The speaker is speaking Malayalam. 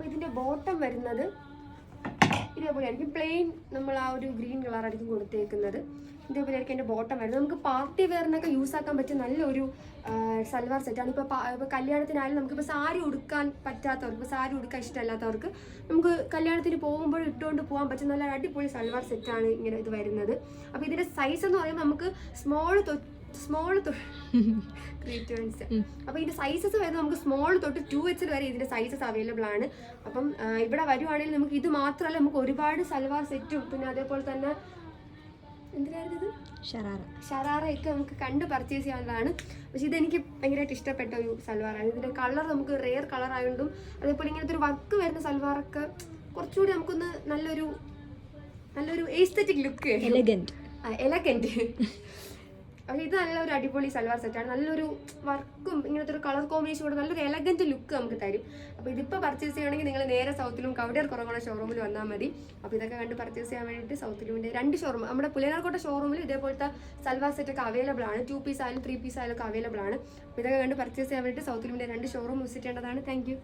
അപ്പോൾ ഇതിൻ്റെ ബോട്ടം വരുന്നത് ഇതേപോലെ ആയിരിക്കും. പ്ലെയിൻ നമ്മൾ ആ ഒരു ഗ്രീൻ കളറായിരിക്കും കൊടുത്തേക്കുന്നത്. ഇതേപോലെ ആയിരിക്കും എൻ്റെ ബോട്ടം വരുന്നത്. നമുക്ക് പാർട്ടി വെയറിനൊക്കെ യൂസ് ആക്കാൻ പറ്റിയ നല്ലൊരു സൽവാർ സെറ്റാണ്. ഇപ്പോൾ കല്യാണത്തിനായാലും നമുക്കിപ്പോൾ സാരി ഉടുക്കാൻ പറ്റാത്തവർക്ക്, ഇപ്പോൾ സാരി ഉടുക്കാൻ ഇഷ്ടമല്ലാത്തവർക്ക് നമുക്ക് കല്യാണത്തിന് പോകുമ്പോൾ ഇട്ടുകൊണ്ട് പോകാൻ പറ്റുന്ന നല്ല അടിപൊളി സൽവാർ സെറ്റാണ് ഇങ്ങനെ ഇത് വരുന്നത്. അപ്പോൾ ഇതിൻ്റെ സൈസ് എന്ന് പറയുമ്പോൾ നമുക്ക് സ്മോൾ അപ്പോൾ ഇതിന്റെ സൈസസ് വരുന്നത് നമുക്ക് സ്മോൾ തൊട്ട് 2XL വരെ ഇതിന്റെ സൈസസ് അവൈലബിൾ ആണ്. അപ്പം ഇവിടെ വരുവാണെങ്കിൽ നമുക്ക് ഇത് മാത്രമല്ല, നമുക്ക് ഒരുപാട് സൽവാർ സെറ്റും പിന്നെ അതേപോലെ തന്നെ എന്തിനായിരുന്നു ഇത് ഷറാറയൊക്കെ നമുക്ക് കണ്ട് പർച്ചേസ് ചെയ്യാവുന്നതാണ്. പക്ഷെ ഇതെനിക്ക് ഭയങ്കരമായിട്ട് ഇഷ്ടപ്പെട്ട ഒരു സൽവാറാണ്. ഇതിന്റെ കളർ നമുക്ക് റെയർ കളർ ആയതുകൊണ്ടും അതേപോലെ ഇങ്ങനത്തെ ഒരു വർക്ക് വരുന്ന സൽവാറൊക്കെ കുറച്ചുകൂടി നമുക്കൊന്ന് നല്ലൊരു എസ്തെറ്റിക് ലുക്ക്, എലഗന്റ്. പക്ഷേ ഇത് നല്ലൊരു അടിപൊളി സൽവാർ സെറ്റാണ്. നല്ലൊരു വർക്കും ഇങ്ങനത്തെ ഒരു കളർ കോമ്പിനേഷൻ കൂടെ നല്ലൊരു എലഗന്റ് ലുക്ക് നമുക്ക് തരും. അപ്പോൾ ഇതിപ്പോൾ പർച്ചേസ് ചെയ്യണമെങ്കിൽ നിങ്ങൾ നേരെ സൗത്തിലും കവടിയാർ കുറവണ ഷോറൂമിൽ വന്നാൽ മതി. അപ്പോൾ ഇതൊക്കെ കണ്ട് പർച്ചേസ് ചെയ്യാൻ വേണ്ടിയിട്ട് സൗത്തിലുമിൻ്റെ 2 ഷോറൂം, നമ്മുടെ പുലിയനാർക്കോട്ട ഷോറൂമിൽ ഇതേപോലത്തെ സൽവാർ സെറ്റൊക്കെ അവൈലബിൾ ആണ്. 2 പീസ് ആയാലും 3 പീസ് ആയാലും ഒക്കെ അവൈലബിൾ ആണ്. അപ്പോൾ ഇതൊക്കെ കണ്ട് പർച്ചേസ് ചെയ്യാൻ വേണ്ടിയിട്ട് സൗത്തിലുമിൻ്റെ 2 ഷോറൂം വിസിറ്റ് ചെയ്യേണ്ടതാണ്. Thank you.